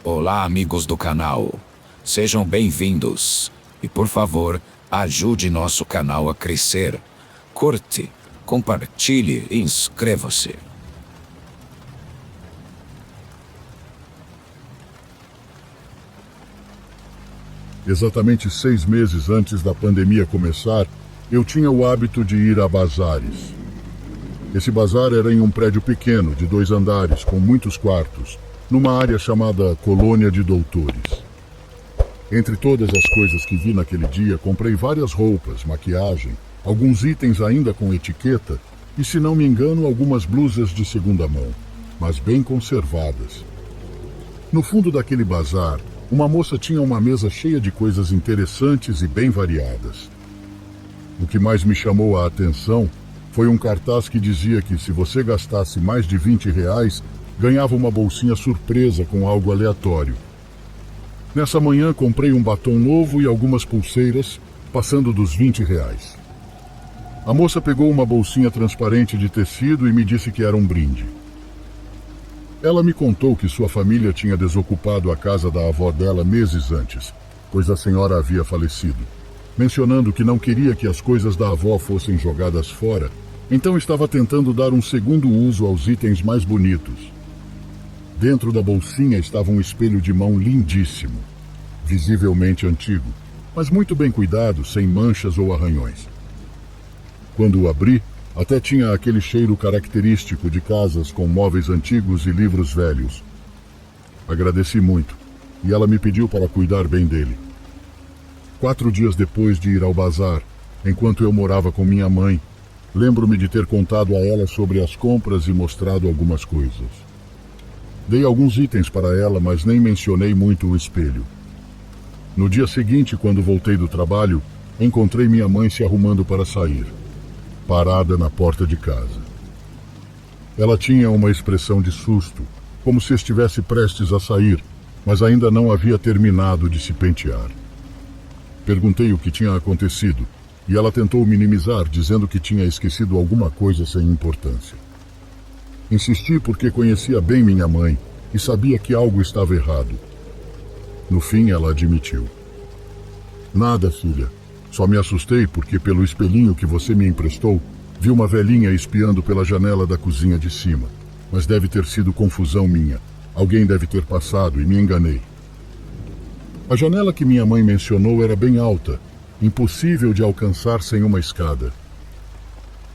Olá, amigos do canal. Sejam bem-vindos. E por favor, ajude nosso canal a crescer. Curte, compartilhe e inscreva-se. Exatamente 6 meses antes da pandemia começar, eu tinha o hábito de ir a bazares. Esse bazar era em um prédio pequeno, de 2 andares, com muitos quartos, numa área chamada Colônia de Doutores. Entre todas as coisas que vi naquele dia, comprei várias roupas, maquiagem, alguns itens ainda com etiqueta e, se não me engano, algumas blusas de segunda mão, mas bem conservadas. No fundo daquele bazar, uma moça tinha uma mesa cheia de coisas interessantes e bem variadas. O que mais me chamou a atenção foi um cartaz que dizia que se você gastasse mais de R$ 20, ganhava uma bolsinha surpresa com algo aleatório. Nessa manhã comprei um batom novo e algumas pulseiras, passando dos R$ 20. A moça pegou uma bolsinha transparente de tecido e me disse que era um brinde. Ela me contou que sua família tinha desocupado a casa da avó dela meses antes, pois a senhora havia falecido, mencionando que não queria que as coisas da avó fossem jogadas fora, então estava tentando dar um segundo uso aos itens mais bonitos. Dentro da bolsinha estava um espelho de mão lindíssimo, visivelmente antigo, mas muito bem cuidado, sem manchas ou arranhões. Quando o abri, até tinha aquele cheiro característico de casas com móveis antigos e livros velhos. Agradeci muito, e ela me pediu para cuidar bem dele. 4 dias depois de ir ao bazar, enquanto eu morava com minha mãe, lembro-me de ter contado a ela sobre as compras e mostrado algumas coisas. Dei alguns itens para ela, mas nem mencionei muito o espelho. No dia seguinte, quando voltei do trabalho, encontrei minha mãe se arrumando para sair, parada na porta de casa. Ela tinha uma expressão de susto, como se estivesse prestes a sair, mas ainda não havia terminado de se pentear. Perguntei o que tinha acontecido, e ela tentou minimizar, dizendo que tinha esquecido alguma coisa sem importância. Insisti porque conhecia bem minha mãe e sabia que algo estava errado. No fim, ela admitiu. Nada, filha. Só me assustei porque, pelo espelhinho que você me emprestou, vi uma velhinha espiando pela janela da cozinha de cima. Mas deve ter sido confusão minha. Alguém deve ter passado e me enganei. A janela que minha mãe mencionou era bem alta, impossível de alcançar sem uma escada.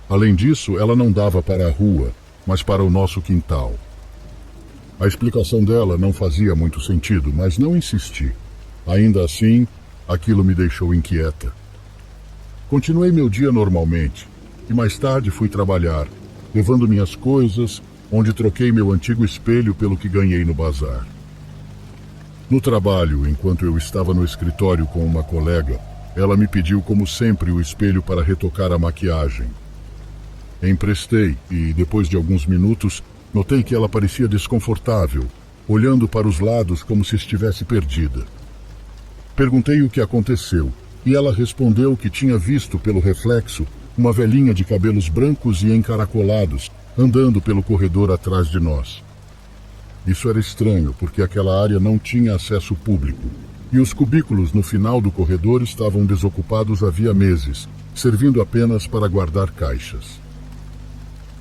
Além disso, ela não dava para a rua, mas para o nosso quintal. A explicação dela não fazia muito sentido, mas não insisti. Ainda assim, aquilo me deixou inquieta. Continuei meu dia normalmente, e mais tarde fui trabalhar, levando minhas coisas, onde troquei meu antigo espelho pelo que ganhei no bazar. No trabalho, enquanto eu estava no escritório com uma colega, ela me pediu, como sempre, o espelho para retocar a maquiagem. Emprestei e, depois de alguns minutos, notei que ela parecia desconfortável, olhando para os lados como se estivesse perdida. Perguntei o que aconteceu, e ela respondeu que tinha visto pelo reflexo uma velhinha de cabelos brancos e encaracolados andando pelo corredor atrás de nós. Isso era estranho, porque aquela área não tinha acesso público, e os cubículos no final do corredor estavam desocupados havia meses, servindo apenas para guardar caixas.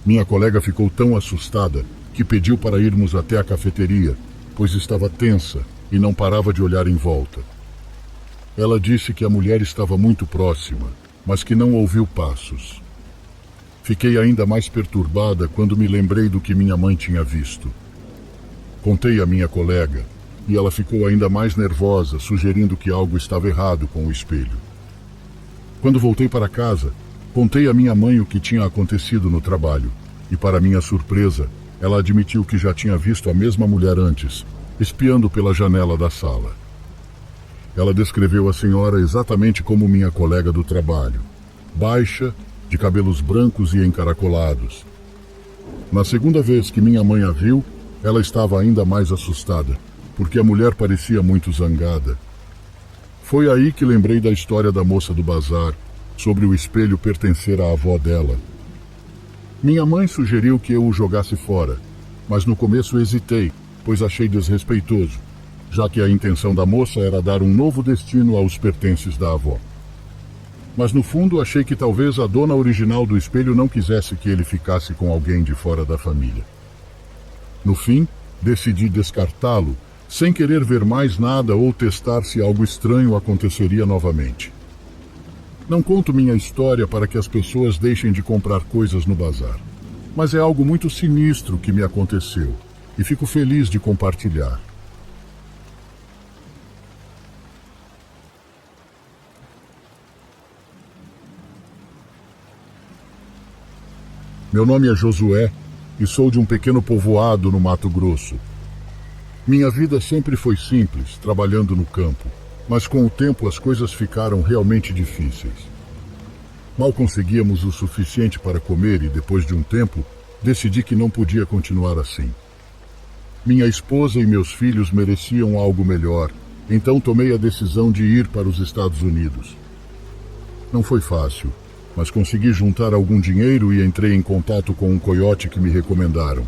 Minha colega ficou tão assustada que pediu para irmos até a cafeteria, pois estava tensa e não parava de olhar em volta. Ela disse que a mulher estava muito próxima, mas que não ouviu passos. Fiquei ainda mais perturbada quando me lembrei do que minha mãe tinha visto. Contei à minha colega, e ela ficou ainda mais nervosa, sugerindo que algo estava errado com o espelho. Quando voltei para casa, contei à minha mãe o que tinha acontecido no trabalho, e para minha surpresa, ela admitiu que já tinha visto a mesma mulher antes, espiando pela janela da sala. Ela descreveu a senhora exatamente como minha colega do trabalho, baixa, de cabelos brancos e encaracolados. Na segunda vez que minha mãe a viu, ela estava ainda mais assustada, porque a mulher parecia muito zangada. Foi aí que lembrei da história da moça do bazar, sobre o espelho pertencer à avó dela. Minha mãe sugeriu que eu o jogasse fora, mas no começo hesitei, pois achei desrespeitoso. já que a intenção da moça era dar um novo destino aos pertences da avó. Mas no fundo achei que talvez a dona original do espelho não quisesse que ele ficasse com alguém de fora da família. No fim, decidi descartá-lo, sem querer ver mais nada ou testar se algo estranho aconteceria novamente. Não conto minha história para que as pessoas deixem de comprar coisas no bazar, mas é algo muito sinistro que me aconteceu e fico feliz de compartilhar. Meu nome é Josué e sou de um pequeno povoado no Mato Grosso. Minha vida sempre foi simples, trabalhando no campo, mas com o tempo as coisas ficaram realmente difíceis. Mal conseguíamos o suficiente para comer e, depois de um tempo, decidi que não podia continuar assim. Minha esposa e meus filhos mereciam algo melhor, então tomei a decisão de ir para os Estados Unidos. Não foi fácil, mas consegui juntar algum dinheiro e entrei em contato com um coiote que me recomendaram.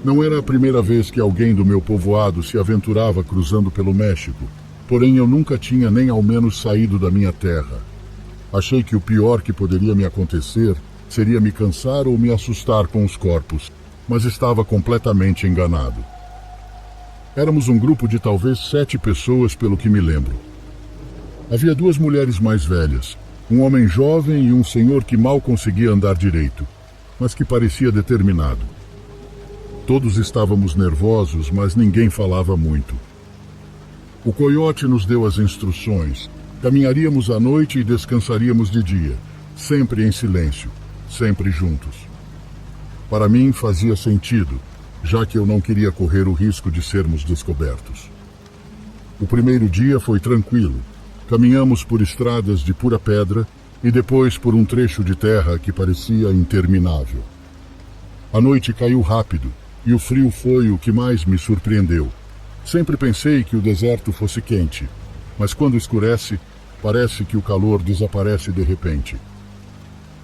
Não era a primeira vez que alguém do meu povoado se aventurava cruzando pelo México, porém eu nunca tinha nem ao menos saído da minha terra. Achei que o pior que poderia me acontecer seria me cansar ou me assustar com os corpos, mas estava completamente enganado. Éramos um grupo de talvez 7 pessoas, pelo que me lembro. Havia 2 mulheres mais velhas, um homem jovem e um senhor que mal conseguia andar direito, mas que parecia determinado. Todos estávamos nervosos, mas ninguém falava muito. O coiote nos deu as instruções. Caminharíamos à noite e descansaríamos de dia, sempre em silêncio, sempre juntos. Para mim fazia sentido, já que eu não queria correr o risco de sermos descobertos. O primeiro dia foi tranquilo. Caminhamos por estradas de pura pedra e depois por um trecho de terra que parecia interminável. A noite caiu rápido e o frio foi o que mais me surpreendeu. Sempre pensei que o deserto fosse quente, mas quando escurece, parece que o calor desaparece de repente.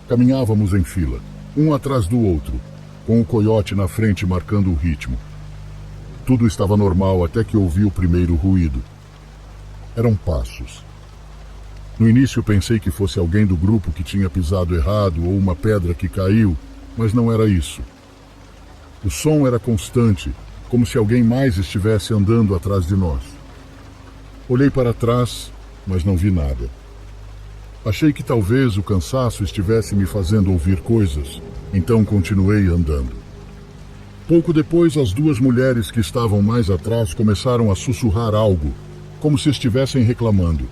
Caminhávamos em fila, um atrás do outro, com o coiote na frente marcando o ritmo. Tudo estava normal até que ouvi o primeiro ruído. Eram passos. No início pensei que fosse alguém do grupo que tinha pisado errado ou uma pedra que caiu, mas não era isso. O som era constante, como se alguém mais estivesse andando atrás de nós. Olhei para trás, mas não vi nada. Achei que talvez o cansaço estivesse me fazendo ouvir coisas, então continuei andando. Pouco depois, as 2 mulheres que estavam mais atrás começaram a sussurrar algo, como se estivessem reclamando.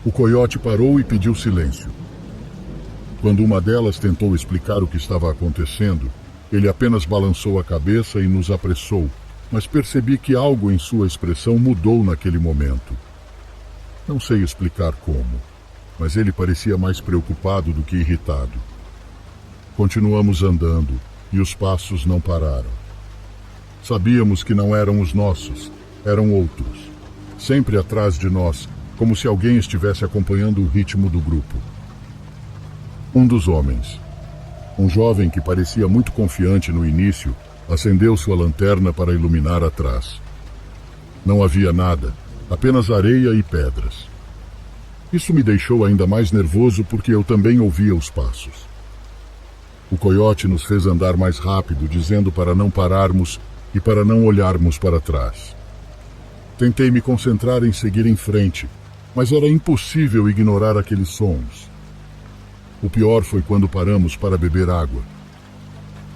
O coiote parou e pediu silêncio. Quando uma delas tentou explicar o que estava acontecendo, ele apenas balançou a cabeça e nos apressou, mas percebi que algo em sua expressão mudou naquele momento. Não sei explicar como, mas ele parecia mais preocupado do que irritado. Continuamos andando e os passos não pararam. Sabíamos que não eram os nossos, eram outros, sempre atrás de nós, como se alguém estivesse acompanhando o ritmo do grupo. Um dos homens, um jovem que parecia muito confiante no início, acendeu sua lanterna para iluminar atrás. Não havia nada, apenas areia e pedras. Isso me deixou ainda mais nervoso porque eu também ouvia os passos. O coiote nos fez andar mais rápido, dizendo para não pararmos e para não olharmos para trás. Tentei me concentrar em seguir em frente, mas era impossível ignorar aqueles sons. O pior foi quando paramos para beber água.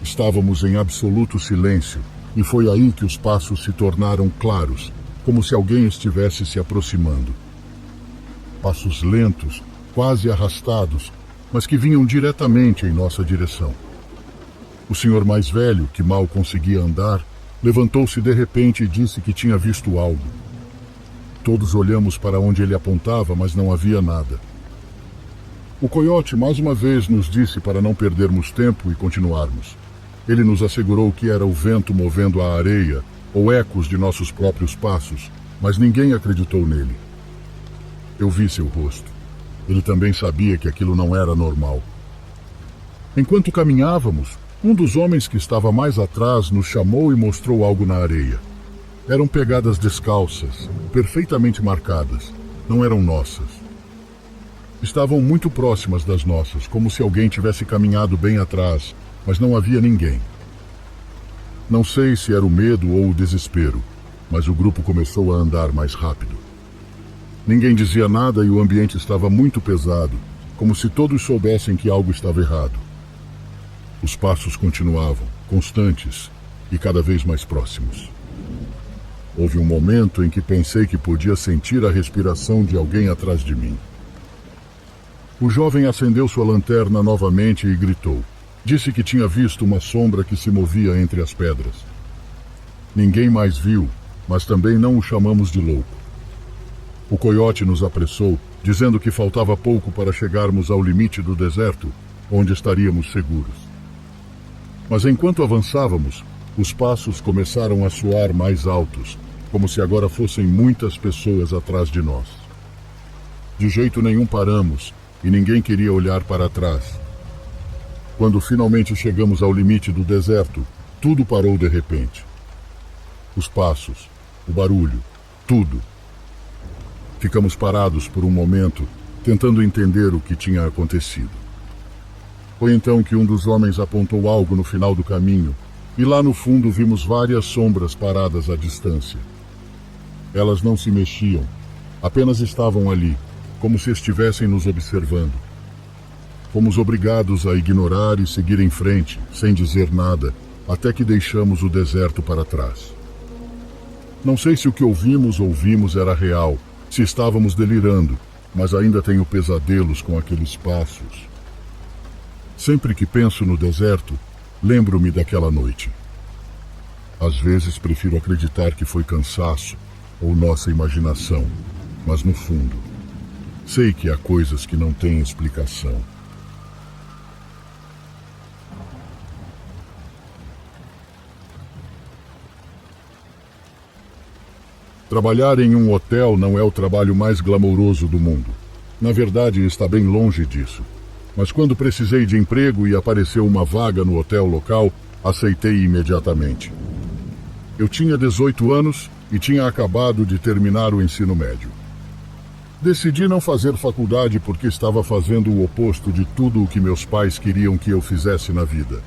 Estávamos em absoluto silêncio e foi aí que os passos se tornaram claros, como se alguém estivesse se aproximando. Passos lentos, quase arrastados, mas que vinham diretamente em nossa direção. O senhor mais velho, que mal conseguia andar, levantou-se de repente e disse que tinha visto algo. Todos olhamos para onde ele apontava, mas não havia nada. O coiote mais uma vez nos disse para não perdermos tempo e continuarmos. Ele nos assegurou que era o vento movendo a areia ou ecos de nossos próprios passos, mas ninguém acreditou nele. Eu vi seu rosto. Ele também sabia que aquilo não era normal. Enquanto caminhávamos, um dos homens que estava mais atrás nos chamou e mostrou algo na areia. Eram pegadas descalças, perfeitamente marcadas. Não eram nossas. Estavam muito próximas das nossas, como se alguém tivesse caminhado bem atrás, mas não havia ninguém. Não sei se era o medo ou o desespero, mas o grupo começou a andar mais rápido. Ninguém dizia nada e o ambiente estava muito pesado, como se todos soubessem que algo estava errado. Os passos continuavam, constantes e cada vez mais próximos. Houve um momento em que pensei que podia sentir a respiração de alguém atrás de mim. O jovem acendeu sua lanterna novamente e gritou. Disse que tinha visto uma sombra que se movia entre as pedras. Ninguém mais viu, mas também não o chamamos de louco. O coiote nos apressou, dizendo que faltava pouco para chegarmos ao limite do deserto, onde estaríamos seguros. Mas enquanto avançávamos, os passos começaram a soar mais altos, como se agora fossem muitas pessoas atrás de nós. De jeito nenhum paramos, e ninguém queria olhar para trás. Quando finalmente chegamos ao limite do deserto, tudo parou de repente. Os passos, o barulho, tudo. Ficamos parados por um momento, tentando entender o que tinha acontecido. Foi então que um dos homens apontou algo no final do caminho, e lá no fundo vimos várias sombras paradas à distância. Elas não se mexiam, apenas estavam ali, como se estivessem nos observando. Fomos obrigados a ignorar e seguir em frente, sem dizer nada, até que deixamos o deserto para trás. Não sei se o que ouvimos era real, se estávamos delirando, mas ainda tenho pesadelos com aqueles passos. Sempre que penso no deserto, lembro-me daquela noite. Às vezes prefiro acreditar que foi cansaço ou nossa imaginação, mas no fundo, sei que há coisas que não têm explicação. Trabalhar em um hotel não é o trabalho mais glamouroso do mundo. Na verdade, está bem longe disso. Mas quando precisei de emprego e apareceu uma vaga no hotel local, aceitei imediatamente. Eu tinha 18 anos e tinha acabado de terminar o ensino médio. Decidi não fazer faculdade porque estava fazendo o oposto de tudo o que meus pais queriam que eu fizesse na vida.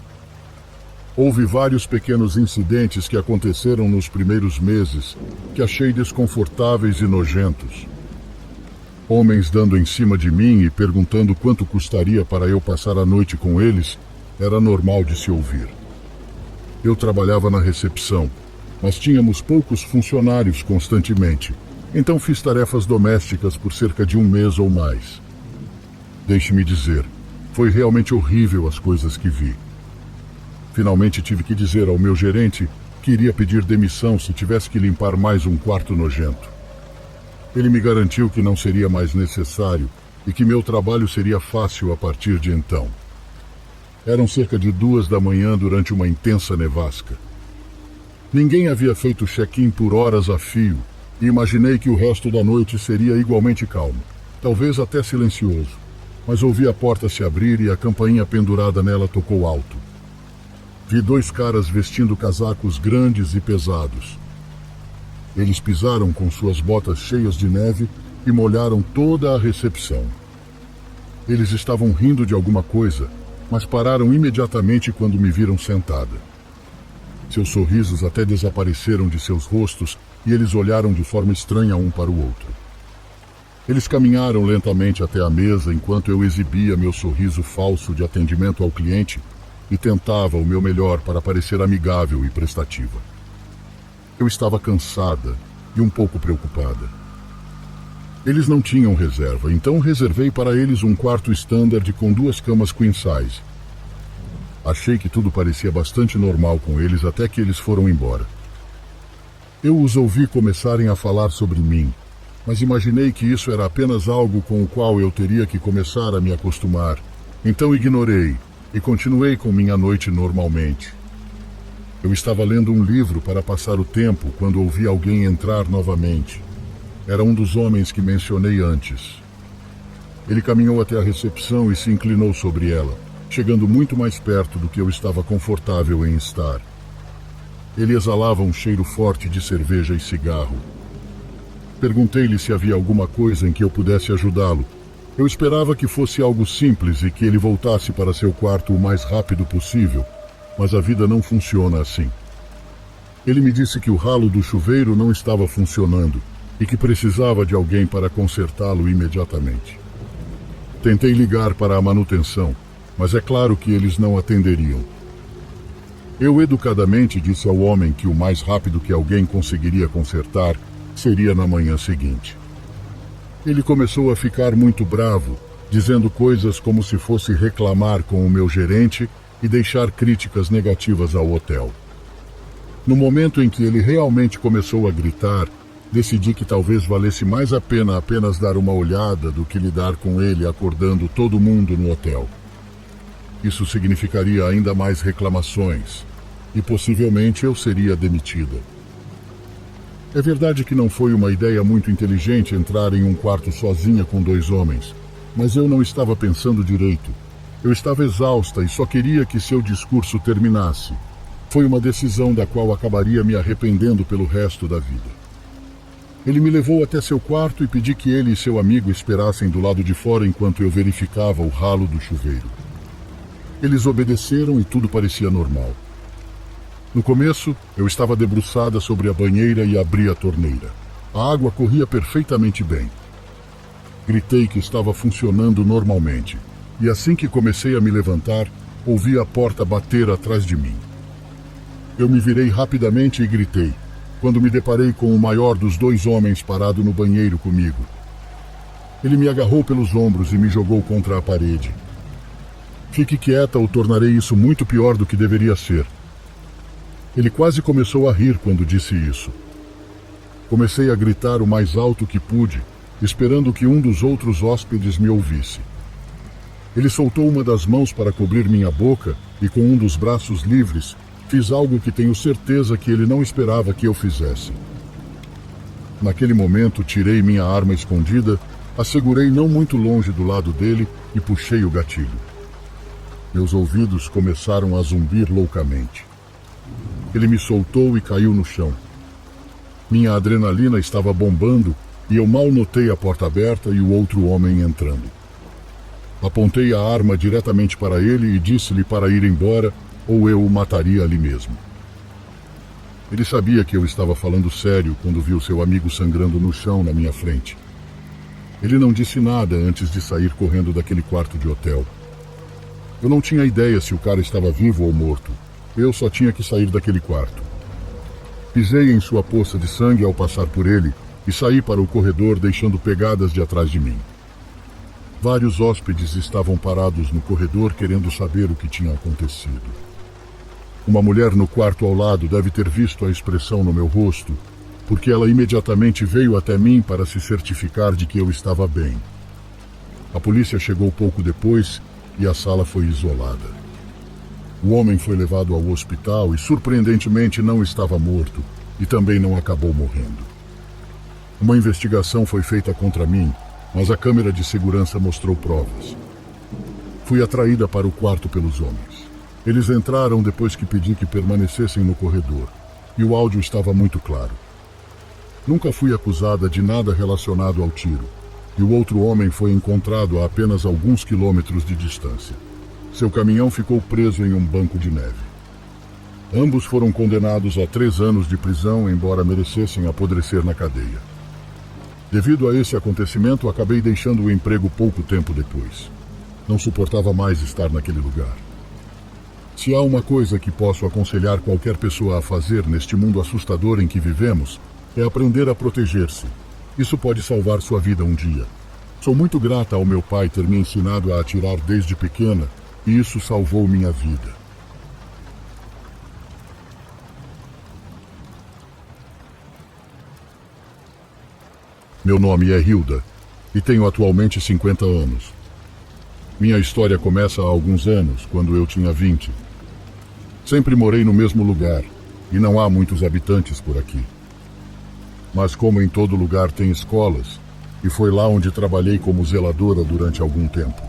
Houve vários pequenos incidentes que aconteceram nos primeiros meses que achei desconfortáveis e nojentos. Homens dando em cima de mim e perguntando quanto custaria para eu passar a noite com eles era normal de se ouvir. Eu trabalhava na recepção, mas tínhamos poucos funcionários constantemente, então fiz tarefas domésticas por cerca de um mês ou mais. Deixe-me dizer, foi realmente horrível as coisas que vi. Finalmente tive que dizer ao meu gerente que iria pedir demissão se tivesse que limpar mais um quarto nojento. Ele me garantiu que não seria mais necessário e que meu trabalho seria fácil a partir de então. Eram cerca de 2 da manhã durante uma intensa nevasca. Ninguém havia feito check-in por horas a fio e imaginei que o resto da noite seria igualmente calmo, talvez até silencioso, mas ouvi a porta se abrir e a campainha pendurada nela tocou alto. Vi 2 caras vestindo casacos grandes e pesados. Eles pisaram com suas botas cheias de neve e molharam toda a recepção. Eles estavam rindo de alguma coisa, mas pararam imediatamente quando me viram sentada. Seus sorrisos até desapareceram de seus rostos e eles olharam de forma estranha um para o outro. Eles caminharam lentamente até a mesa enquanto eu exibia meu sorriso falso de atendimento ao cliente e tentava o meu melhor para parecer amigável e prestativa. Eu estava cansada e um pouco preocupada. Eles não tinham reserva, então reservei para eles um quarto standard com 2 camas queen size. Achei que tudo parecia bastante normal com eles até que eles foram embora. Eu os ouvi começarem a falar sobre mim, mas imaginei que isso era apenas algo com o qual eu teria que começar a me acostumar. Então ignorei e continuei com minha noite normalmente. Eu estava lendo um livro para passar o tempo quando ouvi alguém entrar novamente. Era um dos homens que mencionei antes. Ele caminhou até a recepção e se inclinou sobre ela, chegando muito mais perto do que eu estava confortável em estar. Ele exalava um cheiro forte de cerveja e cigarro. Perguntei-lhe se havia alguma coisa em que eu pudesse ajudá-lo. Eu esperava que fosse algo simples e que ele voltasse para seu quarto o mais rápido possível, mas a vida não funciona assim. Ele me disse que o ralo do chuveiro não estava funcionando e que precisava de alguém para consertá-lo imediatamente. Tentei ligar para a manutenção, mas é claro que eles não atenderiam. Eu educadamente disse ao homem que o mais rápido que alguém conseguiria consertar seria na manhã seguinte. Ele começou a ficar muito bravo, dizendo coisas como se fosse reclamar com o meu gerente e deixar críticas negativas ao hotel. No momento em que ele realmente começou a gritar, decidi que talvez valesse mais a pena apenas dar uma olhada do que lidar com ele acordando todo mundo no hotel. Isso significaria ainda mais reclamações, e possivelmente eu seria demitida. É verdade que não foi uma ideia muito inteligente entrar em um quarto sozinha com 2 homens, mas eu não estava pensando direito. Eu estava exausta e só queria que seu discurso terminasse. Foi uma decisão da qual acabaria me arrependendo pelo resto da vida. Ele me levou até seu quarto e pedi que ele e seu amigo esperassem do lado de fora enquanto eu verificava o ralo do chuveiro. Eles obedeceram e tudo parecia normal. No começo, eu estava debruçada sobre a banheira e abri a torneira. A água corria perfeitamente bem. Gritei que estava funcionando normalmente, e assim que comecei a me levantar, ouvi a porta bater atrás de mim. Eu me virei rapidamente e gritei, quando me deparei com o maior dos 2 homens parado no banheiro comigo. Ele me agarrou pelos ombros e me jogou contra a parede. Fique quieta ou tornarei isso muito pior do que deveria ser. Ele quase começou a rir quando disse isso. Comecei a gritar o mais alto que pude, esperando que um dos outros hóspedes me ouvisse. Ele soltou uma das mãos para cobrir minha boca e, com um dos braços livres, fiz algo que tenho certeza que ele não esperava que eu fizesse. Naquele momento, tirei minha arma escondida, a segurei não muito longe do lado dele e puxei o gatilho. Meus ouvidos começaram a zumbir loucamente. Ele me soltou e caiu no chão. Minha adrenalina estava bombando e eu mal notei a porta aberta e o outro homem entrando. Apontei a arma diretamente para ele e disse-lhe para ir embora ou eu o mataria ali mesmo. Ele sabia que eu estava falando sério quando viu seu amigo sangrando no chão na minha frente. Ele não disse nada antes de sair correndo daquele quarto de hotel. Eu não tinha ideia se o cara estava vivo ou morto. Eu só tinha que sair daquele quarto. Pisei em sua poça de sangue ao passar por ele e saí para o corredor deixando pegadas de atrás de mim. Vários hóspedes estavam parados no corredor querendo saber o que tinha acontecido. Uma mulher no quarto ao lado deve ter visto a expressão no meu rosto, porque ela imediatamente veio até mim para se certificar de que eu estava bem. A polícia chegou pouco depois e a sala foi isolada. O homem foi levado ao hospital e, surpreendentemente, não estava morto e também não acabou morrendo. Uma investigação foi feita contra mim, mas a câmera de segurança mostrou provas. Fui atraída para o quarto pelos homens. Eles entraram depois que pedi que permanecessem no corredor, e o áudio estava muito claro. Nunca fui acusada de nada relacionado ao tiro, e o outro homem foi encontrado a apenas alguns quilômetros de distância. Seu caminhão ficou preso em um banco de neve. Ambos foram condenados a 3 anos de prisão, embora merecessem apodrecer na cadeia. Devido a esse acontecimento, acabei deixando o emprego pouco tempo depois. Não suportava mais estar naquele lugar. Se há uma coisa que posso aconselhar qualquer pessoa a fazer neste mundo assustador em que vivemos, é aprender a proteger-se. Isso pode salvar sua vida um dia. Sou muito grata ao meu pai ter me ensinado a atirar desde pequena, e isso salvou minha vida. Meu nome é Hilda e tenho atualmente 50 anos. Minha história começa há alguns anos, quando eu tinha 20. Sempre morei no mesmo lugar e não há muitos habitantes por aqui. Mas como em todo lugar tem escolas, e foi lá onde trabalhei como zeladora durante algum tempo.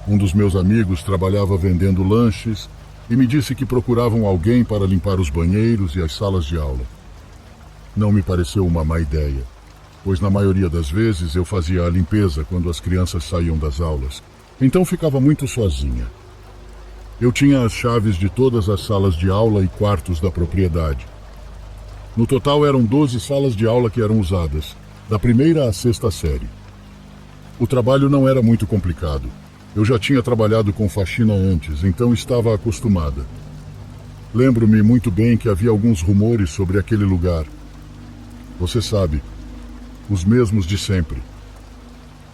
Um dos meus amigos trabalhava vendendo lanches e me disse que procuravam alguém para limpar os banheiros e as salas de aula. Não me pareceu uma má ideia, pois na maioria das vezes eu fazia a limpeza quando as crianças saíam das aulas, então ficava muito sozinha. Eu tinha as chaves de todas as salas de aula e quartos da propriedade. No total eram 12 salas de aula que eram usadas, da primeira à sexta série. O trabalho não era muito complicado. Eu já tinha trabalhado com faxina antes, então estava acostumada. Lembro-me muito bem que havia alguns rumores sobre aquele lugar. Você sabe, os mesmos de sempre.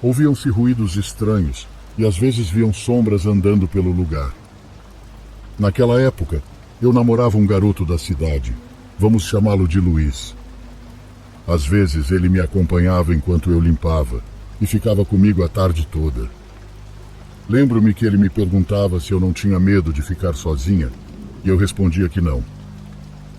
Ouviam-se ruídos estranhos e às vezes viam sombras andando pelo lugar. Naquela época, eu namorava um garoto da cidade. Vamos chamá-lo de Luiz. Às vezes ele me acompanhava enquanto eu limpava e ficava comigo a tarde toda. Lembro-me que ele me perguntava se eu não tinha medo de ficar sozinha e eu respondia que não.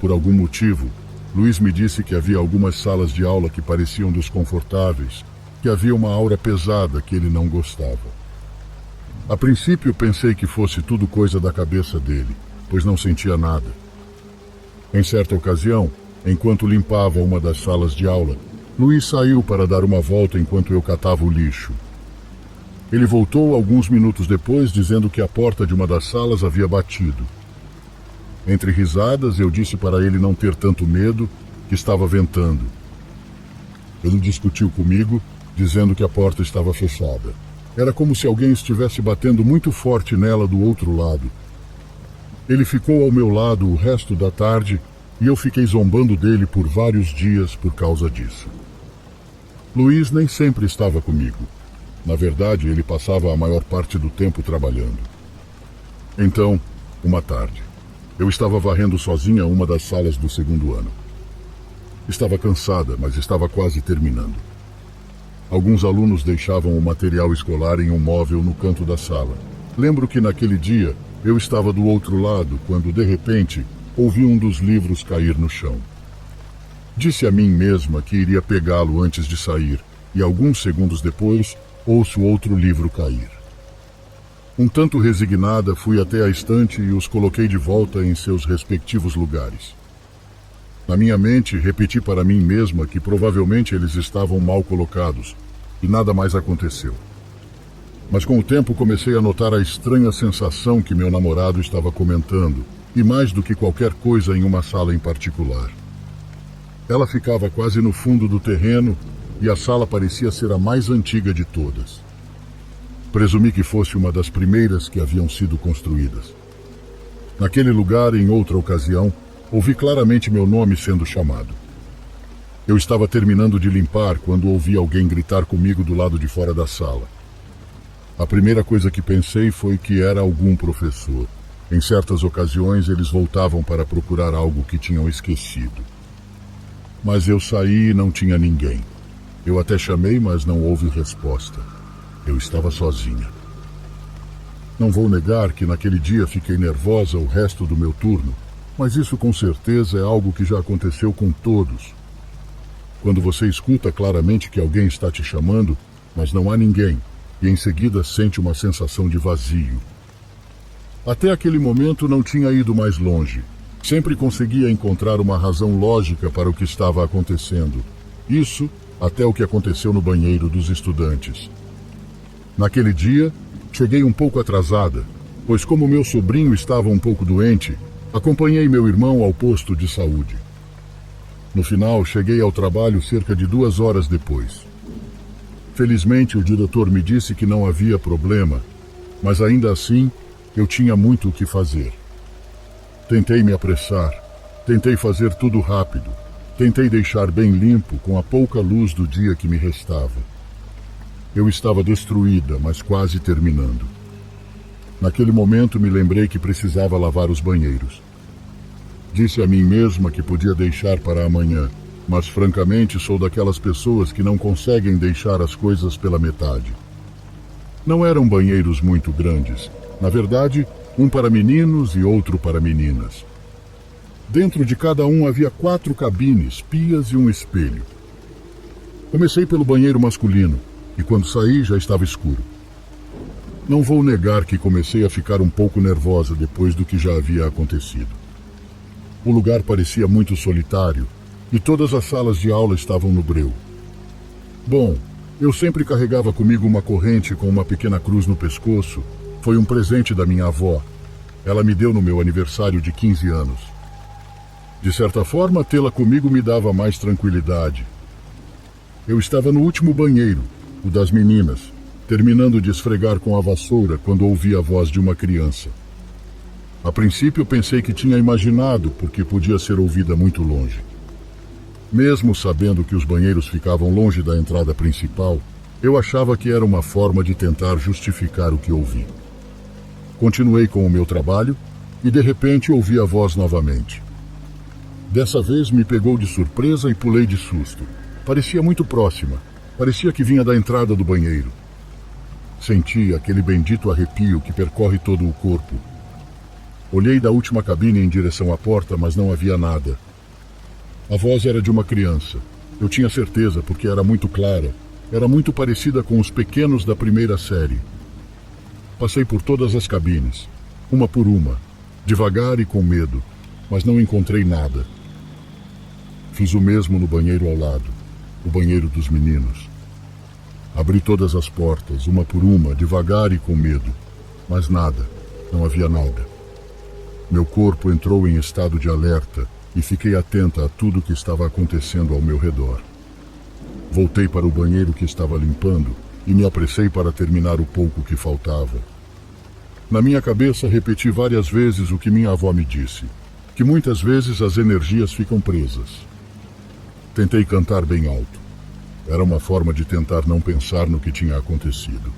Por algum motivo, Luiz me disse que havia algumas salas de aula que pareciam desconfortáveis, que havia uma aura pesada que ele não gostava. A princípio pensei que fosse tudo coisa da cabeça dele, pois não sentia nada. Em certa ocasião, enquanto limpava uma das salas de aula, Luiz saiu para dar uma volta enquanto eu catava o lixo. Ele voltou alguns minutos depois dizendo que a porta de uma das salas havia batido. Entre risadas, eu disse para ele não ter tanto medo, que estava ventando. Ele discutiu comigo, dizendo que a porta estava fechada. Era como se alguém estivesse batendo muito forte nela do outro lado. Ele ficou ao meu lado o resto da tarde e eu fiquei zombando dele por vários dias por causa disso. Luiz nem sempre estava comigo. Na verdade, ele passava a maior parte do tempo trabalhando. Então, uma tarde, eu estava varrendo sozinha uma das salas do segundo ano. Estava cansada, mas estava quase terminando. Alguns alunos deixavam o material escolar em um móvel no canto da sala. Lembro que naquele dia eu estava do outro lado quando, de repente, ouvi um dos livros cair no chão. Disse a mim mesma que iria pegá-lo antes de sair, e alguns segundos depois, ouço outro livro cair. Um tanto resignada, fui até a estante e os coloquei de volta em seus respectivos lugares. Na minha mente, repeti para mim mesma que provavelmente eles estavam mal colocados, e nada mais aconteceu. Mas com o tempo comecei a notar a estranha sensação que meu namorado estava comentando, e mais do que qualquer coisa em uma sala em particular. Ela ficava quase no fundo do terreno e a sala parecia ser a mais antiga de todas. Presumi que fosse uma das primeiras que haviam sido construídas. Naquele lugar, em outra ocasião, ouvi claramente meu nome sendo chamado. Eu estava terminando de limpar quando ouvi alguém gritar comigo do lado de fora da sala. A primeira coisa que pensei foi que era algum professor. Em certas ocasiões, eles voltavam para procurar algo que tinham esquecido. Mas eu saí e não tinha ninguém. Eu até chamei, mas não houve resposta. Eu estava sozinha. Não vou negar que naquele dia fiquei nervosa o resto do meu turno, mas isso com certeza é algo que já aconteceu com todos. Quando você escuta claramente que alguém está te chamando, mas não há ninguém, e em seguida sente uma sensação de vazio. Até aquele momento não tinha ido mais longe. Sempre conseguia encontrar uma razão lógica para o que estava acontecendo. Isso até o que aconteceu no banheiro dos estudantes. Naquele dia, cheguei um pouco atrasada, pois como meu sobrinho estava um pouco doente, acompanhei meu irmão ao posto de saúde. No final, cheguei ao trabalho cerca de 2 horas depois. Felizmente, o diretor me disse que não havia problema, mas ainda assim, eu tinha muito o que fazer. Tentei me apressar, tentei fazer tudo rápido, tentei deixar bem limpo com a pouca luz do dia que me restava. Eu estava destruída, mas quase terminando. Naquele momento me lembrei que precisava lavar os banheiros. Disse a mim mesma que podia deixar para amanhã, mas francamente sou daquelas pessoas que não conseguem deixar as coisas pela metade. Não eram banheiros muito grandes, na verdade, um para meninos e outro para meninas. Dentro de cada um havia 4 cabines, pias e um espelho. Comecei pelo banheiro masculino, e quando saí já estava escuro. Não vou negar que comecei a ficar um pouco nervosa depois do que já havia acontecido. O lugar parecia muito solitário e todas as salas de aula estavam no breu. Bom, eu sempre carregava comigo uma corrente com uma pequena cruz no pescoço. Foi um presente da minha avó. Ela me deu no meu aniversário de 15 anos. De certa forma, tê-la comigo me dava mais tranquilidade. Eu estava no último banheiro, o das meninas, terminando de esfregar com a vassoura quando ouvi a voz de uma criança. A princípio pensei que tinha imaginado, porque podia ser ouvida muito longe. Mesmo sabendo que os banheiros ficavam longe da entrada principal, eu achava que era uma forma de tentar justificar o que ouvi. Continuei com o meu trabalho e de repente ouvi a voz novamente. Dessa vez me pegou de surpresa e pulei de susto. Parecia muito próxima. Parecia que vinha da entrada do banheiro. Senti aquele bendito arrepio que percorre todo o corpo. Olhei da última cabine em direção à porta, mas não havia nada. A voz era de uma criança. Eu tinha certeza, porque era muito clara. Era muito parecida com os pequenos da primeira série. Passei por todas as cabines, uma por uma, devagar e com medo, mas não encontrei nada. Fiz o mesmo no banheiro ao lado, o banheiro dos meninos. Abri todas as portas, uma por uma, devagar e com medo, mas nada, não havia nada. Meu corpo entrou em estado de alerta e fiquei atenta a tudo que estava acontecendo ao meu redor. Voltei para o banheiro que estava limpando e me apressei para terminar o pouco que faltava. Na minha cabeça repeti várias vezes o que minha avó me disse, que muitas vezes as energias ficam presas. Tentei cantar bem alto. Era uma forma de tentar não pensar no que tinha acontecido.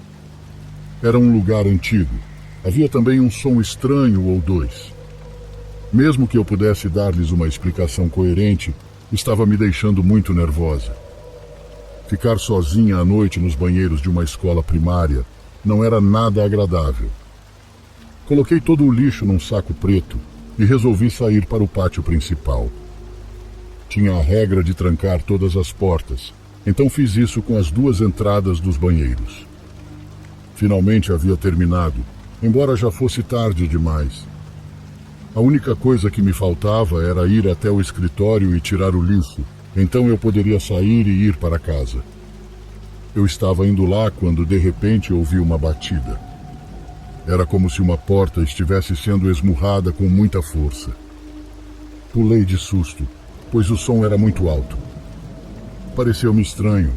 Era um lugar antigo. Havia também um som estranho ou dois. Mesmo que eu pudesse dar-lhes uma explicação coerente, estava me deixando muito nervosa. Ficar sozinha à noite nos banheiros de uma escola primária não era nada agradável. Coloquei todo o lixo num saco preto e resolvi sair para o pátio principal. Tinha a regra de trancar todas as portas, então fiz isso com as duas entradas dos banheiros. Finalmente havia terminado, embora já fosse tarde demais. A única coisa que me faltava era ir até o escritório e tirar o lixo, então eu poderia sair e ir para casa. Eu estava indo lá quando de repente ouvi uma batida. Era como se uma porta estivesse sendo esmurrada com muita força. Pulei de susto, pois o som era muito alto. Pareceu-me estranho.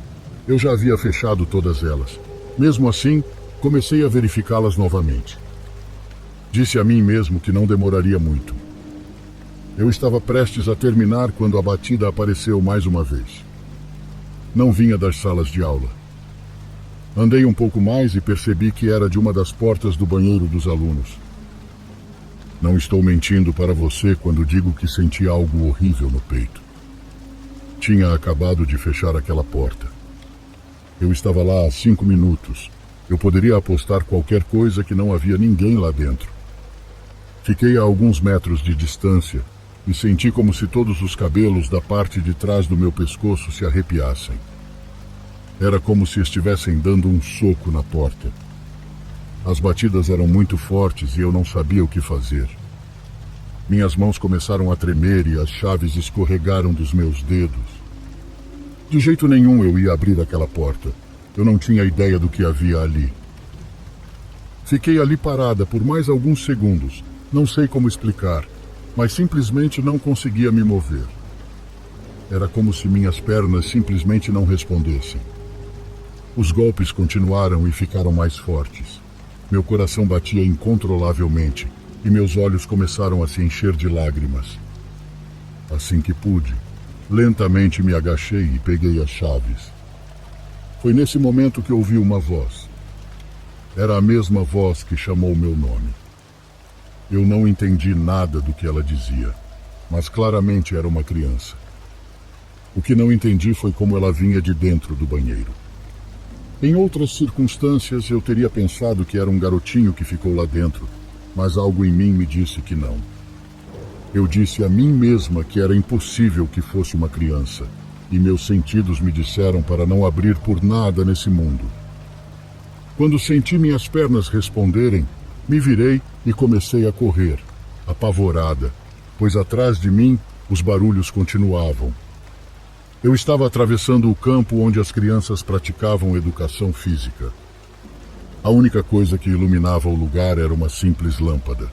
Eu já havia fechado todas elas. Mesmo assim, comecei a verificá-las novamente. Disse a mim mesmo que não demoraria muito. Eu estava prestes a terminar quando a batida apareceu mais uma vez. Não vinha das salas de aula. Andei um pouco mais e percebi que era de uma das portas do banheiro dos alunos. Não estou mentindo para você quando digo que senti algo horrível no peito. Tinha acabado de fechar aquela porta. Eu estava lá há 5 minutos. Eu poderia apostar qualquer coisa que não havia ninguém lá dentro. Fiquei a alguns metros de distância e senti como se todos os cabelos da parte de trás do meu pescoço se arrepiassem. Era como se estivessem dando um soco na porta. As batidas eram muito fortes e eu não sabia o que fazer. Minhas mãos começaram a tremer e as chaves escorregaram dos meus dedos. De jeito nenhum eu ia abrir aquela porta. Eu não tinha ideia do que havia ali. Fiquei ali parada por mais alguns segundos. Não sei como explicar, mas simplesmente não conseguia me mover. Era como se minhas pernas simplesmente não respondessem. Os golpes continuaram e ficaram mais fortes. Meu coração batia incontrolavelmente e meus olhos começaram a se encher de lágrimas. Assim que pude, lentamente me agachei e peguei as chaves. Foi nesse momento que ouvi uma voz. Era a mesma voz que chamou meu nome. Eu não entendi nada do que ela dizia, mas claramente era uma criança. O que não entendi foi como ela vinha de dentro do banheiro. Em outras circunstâncias, eu teria pensado que era um garotinho que ficou lá dentro, mas algo em mim me disse que não. Eu disse a mim mesma que era impossível que fosse uma criança, e meus sentidos me disseram para não abrir por nada nesse mundo. Quando senti minhas pernas responderem, me virei e comecei a correr, apavorada, pois atrás de mim os barulhos continuavam. Eu estava atravessando o campo onde as crianças praticavam educação física. A única coisa que iluminava o lugar era uma simples lâmpada.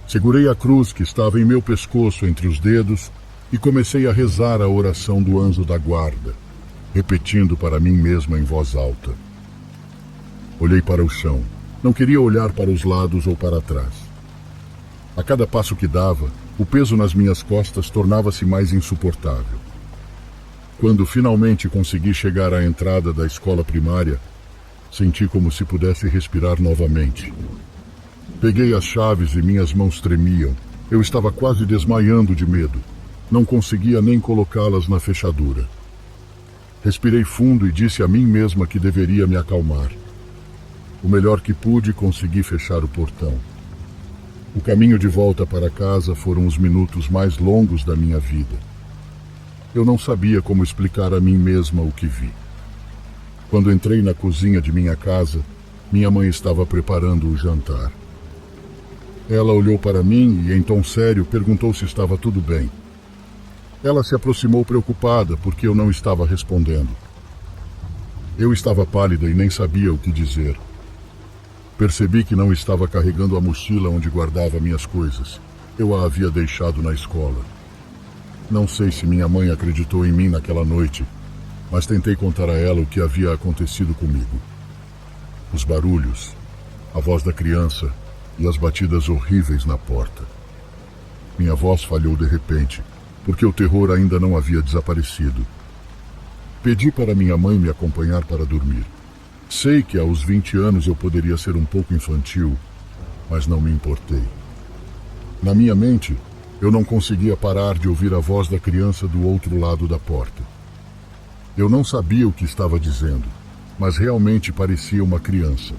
Segurei a cruz que estava em meu pescoço entre os dedos e comecei a rezar a oração do anjo da guarda, repetindo para mim mesma em voz alta. Olhei para o chão. Não queria olhar para os lados ou para trás. A cada passo que dava, o peso nas minhas costas tornava-se mais insuportável. Quando finalmente consegui chegar à entrada da escola primária, senti como se pudesse respirar novamente. Peguei as chaves e minhas mãos tremiam. Eu estava quase desmaiando de medo. Não conseguia nem colocá-las na fechadura. Respirei fundo e disse a mim mesma que deveria me acalmar. O melhor que pude, consegui fechar o portão. O caminho de volta para casa foram os minutos mais longos da minha vida. Eu não sabia como explicar a mim mesma o que vi. Quando entrei na cozinha de minha casa, minha mãe estava preparando o jantar. Ela olhou para mim e, em tom sério, perguntou se estava tudo bem. Ela se aproximou preocupada porque eu não estava respondendo. Eu estava pálida e nem sabia o que dizer. Percebi que não estava carregando a mochila onde guardava minhas coisas. Eu a havia deixado na escola. Não sei se minha mãe acreditou em mim naquela noite, mas tentei contar a ela o que havia acontecido comigo. Os barulhos, a voz da criança e as batidas horríveis na porta. Minha voz falhou de repente, porque o terror ainda não havia desaparecido. Pedi para minha mãe me acompanhar para dormir. Sei que aos 20 anos eu poderia ser um pouco infantil, mas não me importei. Na minha mente, eu não conseguia parar de ouvir a voz da criança do outro lado da porta. Eu não sabia o que estava dizendo, mas realmente parecia uma criança.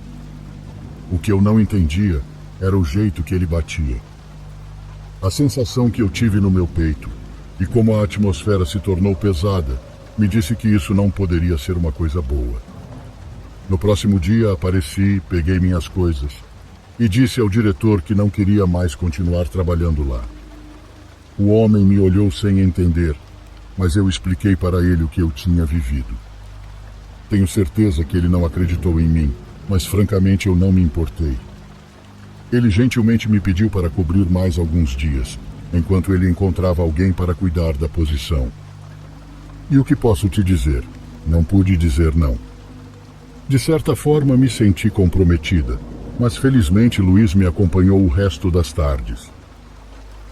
O que eu não entendia era o jeito que ele batia. A sensação que eu tive no meu peito, e como a atmosfera se tornou pesada, me disse que isso não poderia ser uma coisa boa. No próximo dia apareci, peguei minhas coisas e disse ao diretor que não queria mais continuar trabalhando lá. O homem me olhou sem entender, mas eu expliquei para ele o que eu tinha vivido. Tenho certeza que ele não acreditou em mim, mas francamente eu não me importei. Ele gentilmente me pediu para cobrir mais alguns dias, enquanto ele encontrava alguém para cuidar da posição. E o que posso te dizer? Não pude dizer não. De certa forma me senti comprometida, mas felizmente Luiz me acompanhou o resto das tardes.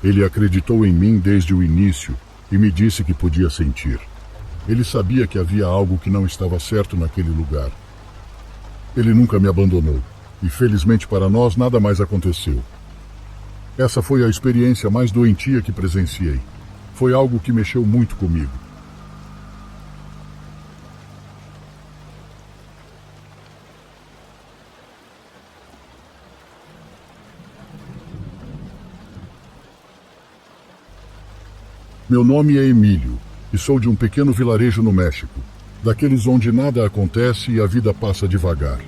Ele acreditou em mim desde o início e me disse que podia sentir. Ele sabia que havia algo que não estava certo naquele lugar. Ele nunca me abandonou, e felizmente para nós nada mais aconteceu. Essa foi a experiência mais doentia que presenciei. Foi algo que mexeu muito comigo. Meu nome é Emílio e sou de um pequeno vilarejo no México, daqueles onde nada acontece e a vida passa devagar.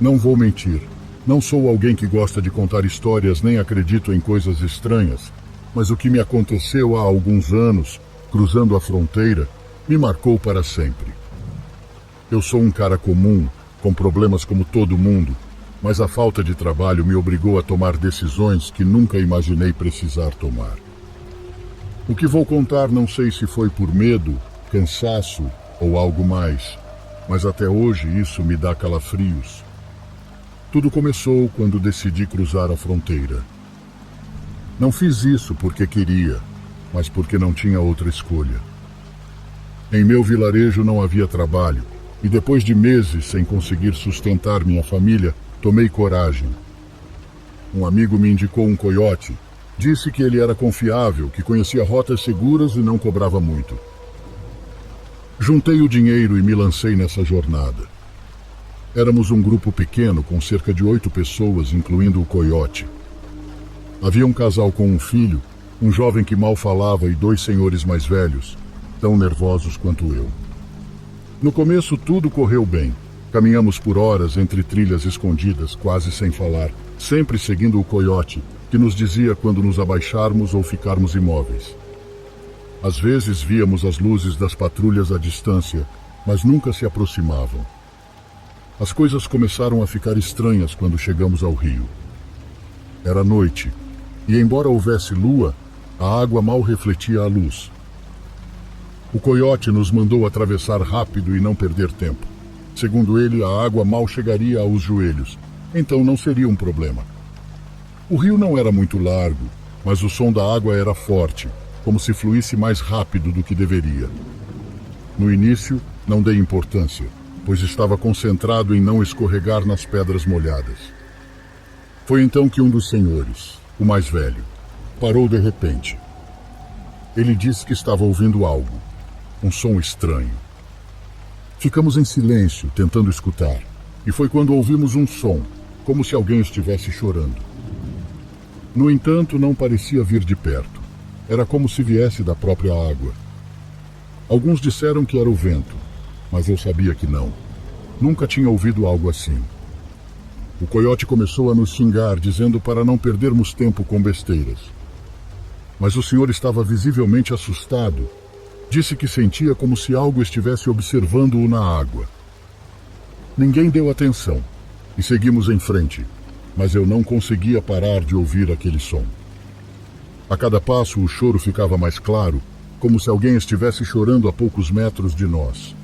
Não vou mentir, não sou alguém que gosta de contar histórias nem acredito em coisas estranhas, mas o que me aconteceu há alguns anos, cruzando a fronteira, me marcou para sempre. Eu sou um cara comum, com problemas como todo mundo, mas a falta de trabalho me obrigou a tomar decisões que nunca imaginei precisar tomar. O que vou contar não sei se foi por medo, cansaço ou algo mais, mas até hoje isso me dá calafrios. Tudo começou quando decidi cruzar a fronteira. Não fiz isso porque queria, mas porque não tinha outra escolha. Em meu vilarejo não havia trabalho, e depois de meses sem conseguir sustentar minha família, tomei coragem. Um amigo me indicou um coiote. Disse que ele era confiável, que conhecia rotas seguras e não cobrava muito. Juntei o dinheiro e me lancei nessa jornada. Éramos um grupo pequeno, com cerca de 8 pessoas, incluindo o coiote. Havia um casal com um filho, um jovem que mal falava e 2 senhores mais velhos, tão nervosos quanto eu. No começo tudo correu bem. Caminhamos por horas entre trilhas escondidas, quase sem falar, sempre seguindo o coiote, que nos dizia quando nos abaixarmos ou ficarmos imóveis. Às vezes víamos as luzes das patrulhas à distância, mas nunca se aproximavam. As coisas começaram a ficar estranhas quando chegamos ao rio. Era noite, e embora houvesse lua, a água mal refletia a luz. O coiote nos mandou atravessar rápido e não perder tempo. Segundo ele, a água mal chegaria aos joelhos, então não seria um problema. O rio não era muito largo, mas o som da água era forte, como se fluísse mais rápido do que deveria. No início, não dei importância, pois estava concentrado em não escorregar nas pedras molhadas. Foi então que um dos senhores, o mais velho, parou de repente. Ele disse que estava ouvindo algo, um som estranho. Ficamos em silêncio, tentando escutar, e foi quando ouvimos um som, como se alguém estivesse chorando. No entanto, não parecia vir de perto. Era como se viesse da própria água. Alguns disseram que era o vento, mas eu sabia que não. Nunca tinha ouvido algo assim. O coiote começou a nos xingar, dizendo para não perdermos tempo com besteiras. Mas o senhor estava visivelmente assustado. Disse que sentia como se algo estivesse observando-o na água. Ninguém deu atenção e seguimos em frente, mas eu não conseguia parar de ouvir aquele som. A cada passo o choro ficava mais claro, como se alguém estivesse chorando a poucos metros de nós.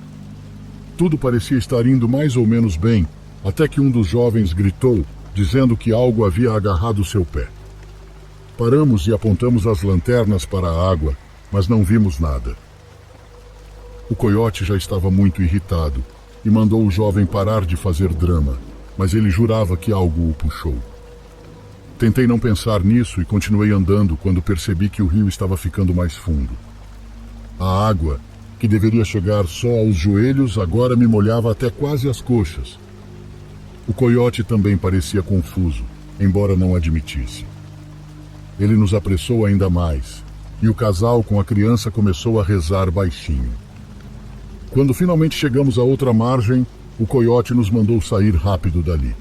Tudo parecia estar indo mais ou menos bem, até que um dos jovens gritou, dizendo que algo havia agarrado seu pé. Paramos e apontamos as lanternas para a água, mas não vimos nada. O coiote já estava muito irritado e mandou o jovem parar de fazer drama, mas ele jurava que algo o puxou. Tentei não pensar nisso e continuei andando quando percebi que o rio estava ficando mais fundo. A água, que deveria chegar só aos joelhos, agora me molhava até quase as coxas. O coiote também parecia confuso, embora não admitisse. Ele nos apressou ainda mais, e o casal com a criança começou a rezar baixinho. Quando finalmente chegamos à outra margem, o coiote nos mandou sair rápido dali.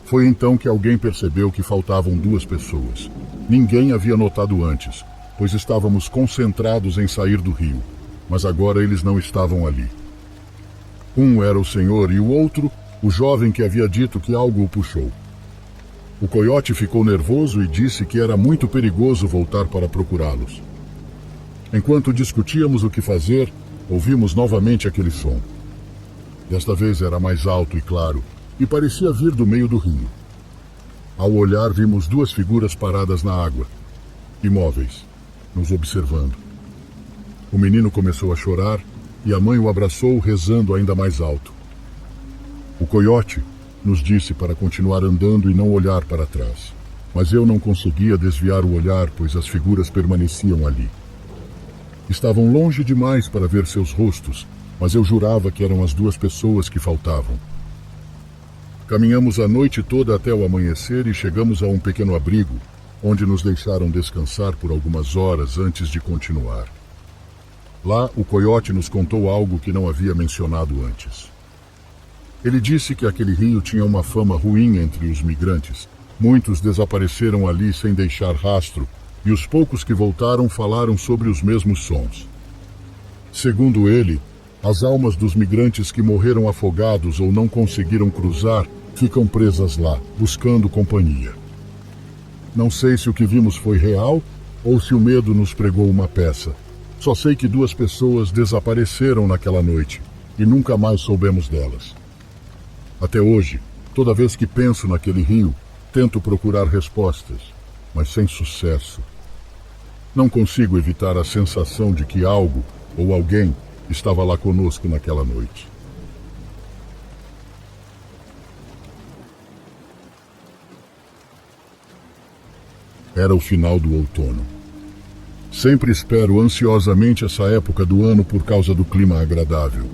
Foi então que alguém percebeu que faltavam 2 pessoas. Ninguém havia notado antes, pois estávamos concentrados em sair do rio, mas agora eles não estavam ali. Um era o senhor e o outro, o jovem que havia dito que algo o puxou. O coiote ficou nervoso e disse que era muito perigoso voltar para procurá-los. Enquanto discutíamos o que fazer, ouvimos novamente aquele som. Desta vez era mais alto e claro, e parecia vir do meio do rio. Ao olhar, vimos 2 figuras paradas na água, imóveis, nos observando. O menino começou a chorar e a mãe o abraçou, rezando ainda mais alto. O coiote nos disse para continuar andando e não olhar para trás, mas eu não conseguia desviar o olhar, pois as figuras permaneciam ali. Estavam longe demais para ver seus rostos, mas eu jurava que eram as 2 pessoas que faltavam. Caminhamos a noite toda até o amanhecer e chegamos a um pequeno abrigo, onde nos deixaram descansar por algumas horas antes de continuar. Lá, o coiote nos contou algo que não havia mencionado antes. Ele disse que aquele rio tinha uma fama ruim entre os migrantes. Muitos desapareceram ali sem deixar rastro, e os poucos que voltaram falaram sobre os mesmos sons. Segundo ele, as almas dos migrantes que morreram afogados ou não conseguiram cruzar ficam presas lá, buscando companhia. Não sei se o que vimos foi real ou se o medo nos pregou uma peça. Só sei que 2 pessoas desapareceram naquela noite e nunca mais soubemos delas. Até hoje, toda vez que penso naquele rio, tento procurar respostas, mas sem sucesso. Não consigo evitar a sensação de que algo ou alguém estava lá conosco naquela noite. Era o final do outono. Sempre espero ansiosamente essa época do ano por causa do clima agradável.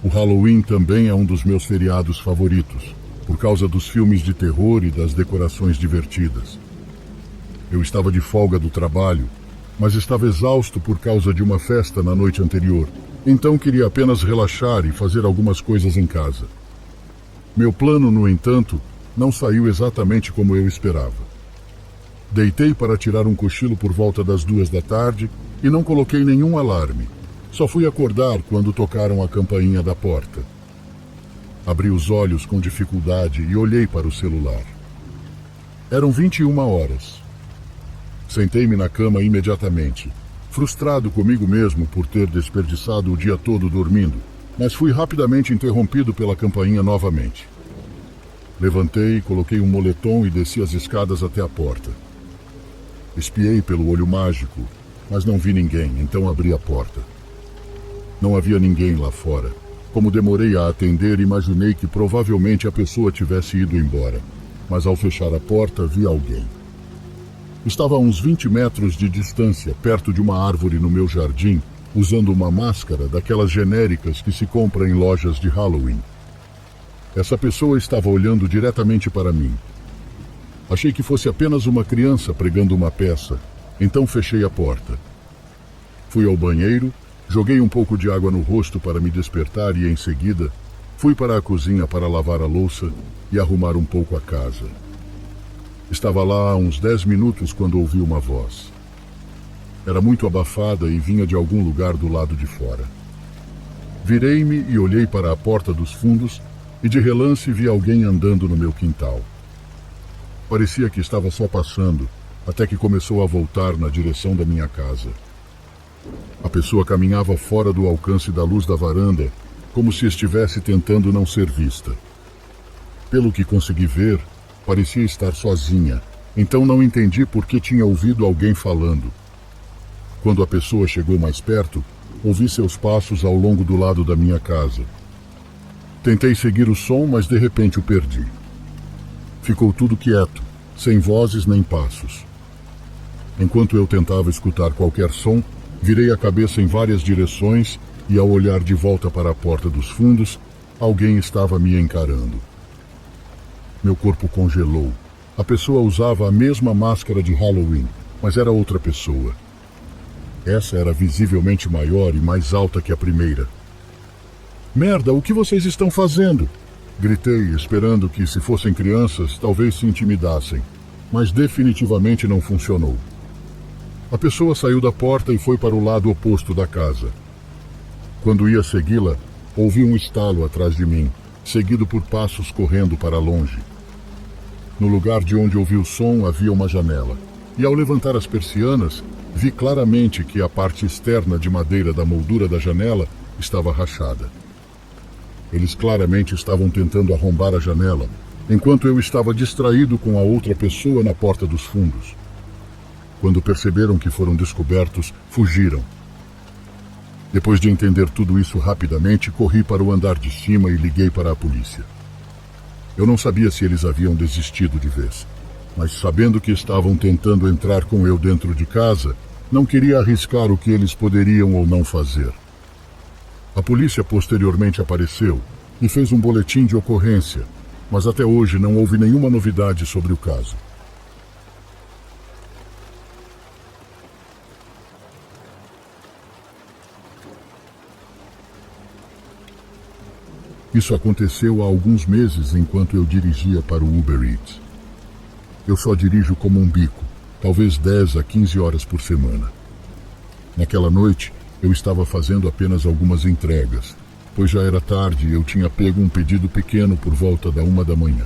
O Halloween também é um dos meus feriados favoritos, por causa dos filmes de terror e das decorações divertidas. Eu estava de folga do trabalho, mas estava exausto por causa de uma festa na noite anterior, Então queria apenas relaxar e fazer algumas coisas em casa. Meu plano, no entanto, não saiu exatamente como eu esperava. Deitei para tirar um cochilo por volta das 2 da tarde e não coloquei nenhum alarme. Só fui acordar quando tocaram a campainha da porta. Abri os olhos com dificuldade e olhei para o celular. Eram 21 horas. Sentei-me na cama imediatamente, frustrado comigo mesmo por ter desperdiçado o dia todo dormindo, mas fui rapidamente interrompido pela campainha novamente. Levantei, coloquei um moletom e desci as escadas até a porta. Espiei pelo olho mágico, mas não vi ninguém, então abri a porta. Não havia ninguém lá fora. Como demorei a atender, imaginei que provavelmente a pessoa tivesse ido embora, mas ao fechar a porta vi alguém. Estava a uns 20 metros de distância, perto de uma árvore no meu jardim, usando uma máscara daquelas genéricas que se compra em lojas de Halloween. Essa pessoa estava olhando diretamente para mim. Achei que fosse apenas uma criança pregando uma peça, então fechei a porta. Fui ao banheiro, joguei um pouco de água no rosto para me despertar e, em seguida, fui para a cozinha para lavar a louça e arrumar um pouco a casa. Estava lá há uns 10 minutos quando ouvi uma voz. Era muito abafada e vinha de algum lugar do lado de fora. Virei-me e olhei para a porta dos fundos e de relance vi alguém andando no meu quintal. Parecia que estava só passando, até que começou a voltar na direção da minha casa. A pessoa caminhava fora do alcance da luz da varanda, como se estivesse tentando não ser vista. Pelo que consegui ver, parecia estar sozinha, então não entendi por que tinha ouvido alguém falando. Quando a pessoa chegou mais perto, ouvi seus passos ao longo do lado da minha casa. Tentei seguir o som, mas de repente o perdi. Ficou tudo quieto, sem vozes nem passos. Enquanto eu tentava escutar qualquer som, virei a cabeça em várias direções e, ao olhar de volta para a porta dos fundos, alguém estava me encarando. Meu corpo congelou. A pessoa usava a mesma máscara de Halloween, mas era outra pessoa. Essa era visivelmente maior e mais alta que a primeira. "Merda, o que vocês estão fazendo?" Gritei, esperando que, se fossem crianças, talvez se intimidassem, mas definitivamente não funcionou. A pessoa saiu da porta e foi para o lado oposto da casa. Quando ia segui-la, ouvi um estalo atrás de mim, seguido por passos correndo para longe. No lugar de onde ouvi o som havia uma janela, e ao levantar as persianas, vi claramente que a parte externa de madeira da moldura da janela estava rachada. Eles claramente estavam tentando arrombar a janela, enquanto eu estava distraído com a outra pessoa na porta dos fundos. Quando perceberam que foram descobertos, fugiram. Depois de entender tudo isso rapidamente, corri para o andar de cima e liguei para a polícia. Eu não sabia se eles haviam desistido de vez, mas sabendo que estavam tentando entrar com eu dentro de casa, não queria arriscar o que eles poderiam ou não fazer. A polícia posteriormente apareceu e fez um boletim de ocorrência, mas até hoje não houve nenhuma novidade sobre o caso. Isso aconteceu há alguns meses enquanto eu dirigia para o Uber Eats. Eu só dirijo como um bico, talvez 10 a 15 horas por semana. Naquela noite, eu estava fazendo apenas algumas entregas, pois já era tarde e eu tinha pego um pedido pequeno por volta da 1 da manhã.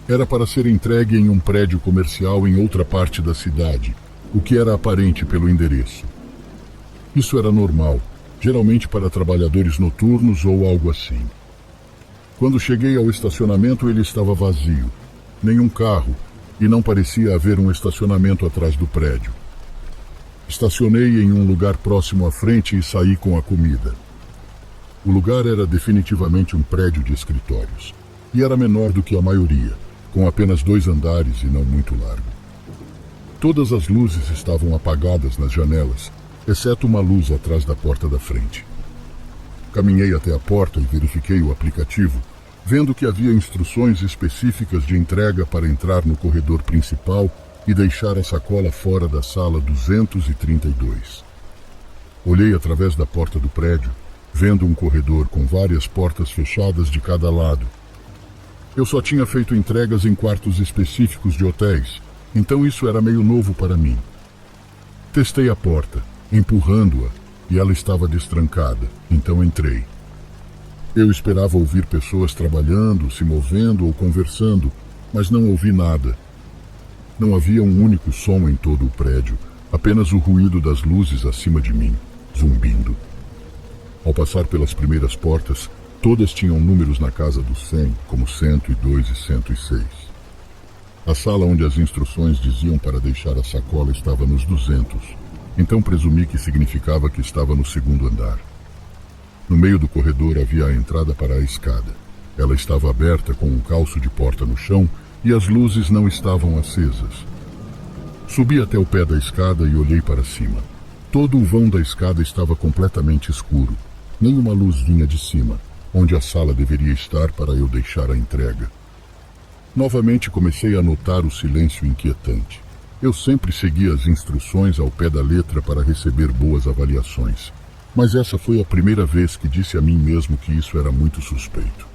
Era para ser entregue em um prédio comercial em outra parte da cidade, o que era aparente pelo endereço. Isso era normal, geralmente para trabalhadores noturnos ou algo assim. Quando cheguei ao estacionamento, ele estava vazio, nenhum carro, e não parecia haver um estacionamento atrás do prédio. Estacionei em um lugar próximo à frente e saí com a comida. O lugar era definitivamente um prédio de escritórios, e era menor do que a maioria, com apenas 2 andares e não muito largo. Todas as luzes estavam apagadas nas janelas, exceto uma luz atrás da porta da frente. Caminhei até a porta e verifiquei o aplicativo, vendo que havia instruções específicas de entrega para entrar no corredor principal e deixar a sacola fora da sala 232. Olhei através da porta do prédio, vendo um corredor com várias portas fechadas de cada lado. Eu só tinha feito entregas em quartos específicos de hotéis, então isso era meio novo para mim. Testei a porta, empurrando-a, e ela estava destrancada, então entrei. Eu esperava ouvir pessoas trabalhando, se movendo ou conversando, mas não ouvi nada. Não havia um único som em todo o prédio, apenas o ruído das luzes acima de mim, zumbindo. Ao passar pelas primeiras portas, todas tinham números na casa dos 100, como 102 e 106. A sala onde as instruções diziam para deixar a sacola estava nos 200, então presumi que significava que estava no segundo andar. No meio do corredor havia a entrada para a escada. Ela estava aberta com um calço de porta no chão e as luzes não estavam acesas. Subi até o pé da escada e olhei para cima. Todo o vão da escada estava completamente escuro. Nenhuma luz vinha de cima, onde a sala deveria estar para eu deixar a entrega. Novamente comecei a notar o silêncio inquietante. Eu sempre seguia as instruções ao pé da letra para receber boas avaliações, mas essa foi a primeira vez que disse a mim mesmo que isso era muito suspeito.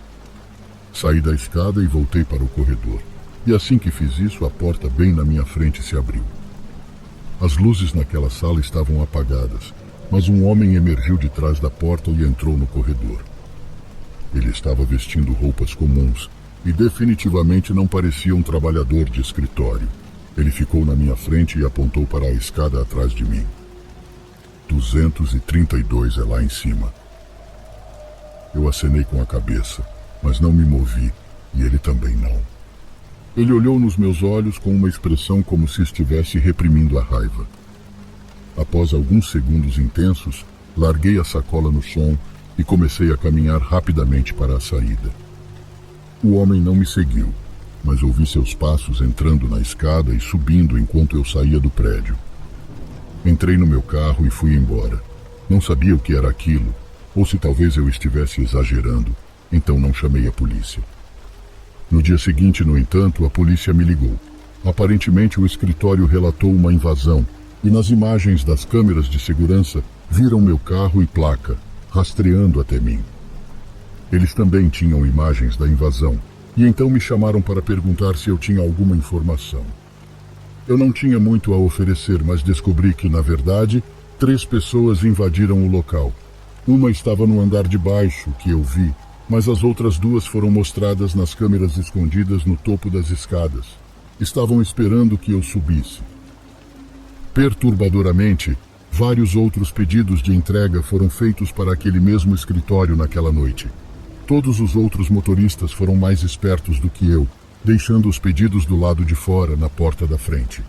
Saí da escada e voltei para o corredor, e assim que fiz isso, a porta bem na minha frente se abriu. As luzes naquela sala estavam apagadas, mas um homem emergiu de trás da porta e entrou no corredor. Ele estava vestindo roupas comuns e definitivamente não parecia um trabalhador de escritório. Ele ficou na minha frente e apontou para a escada atrás de mim. 232 é lá em cima. Eu acenei com a cabeça, mas não me movi, e ele também não. Ele olhou nos meus olhos com uma expressão como se estivesse reprimindo a raiva. Após alguns segundos intensos, larguei a sacola no chão e comecei a caminhar rapidamente para a saída. O homem não me seguiu, mas ouvi seus passos entrando na escada e subindo enquanto eu saía do prédio. Entrei no meu carro e fui embora. Não sabia o que era aquilo, ou se talvez eu estivesse exagerando, então não chamei a polícia. No dia seguinte, no entanto, a polícia me ligou. Aparentemente, o escritório relatou uma invasão, e nas imagens das câmeras de segurança viram meu carro e placa, rastreando até mim. Eles também tinham imagens da invasão, e então me chamaram para perguntar se eu tinha alguma informação. Eu não tinha muito a oferecer, mas descobri que, na verdade, 3 pessoas invadiram o local. Uma estava no andar de baixo, que eu vi, mas as outras 2 foram mostradas nas câmeras escondidas no topo das escadas. Estavam esperando que eu subisse. Perturbadoramente, vários outros pedidos de entrega foram feitos para aquele mesmo escritório naquela noite. Todos os outros motoristas foram mais espertos do que eu, deixando os pedidos do lado de fora, na porta da frente.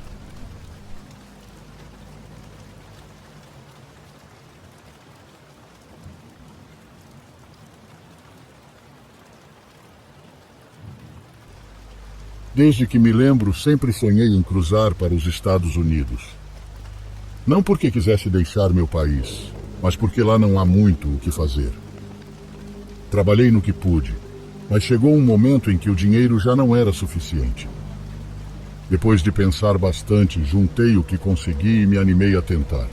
Desde que me lembro, sempre sonhei em cruzar para os Estados Unidos. Não porque quisesse deixar meu país, mas porque lá não há muito o que fazer. Trabalhei no que pude, mas chegou um momento em que o dinheiro já não era suficiente. Depois de pensar bastante, juntei o que consegui e me animei a tentar.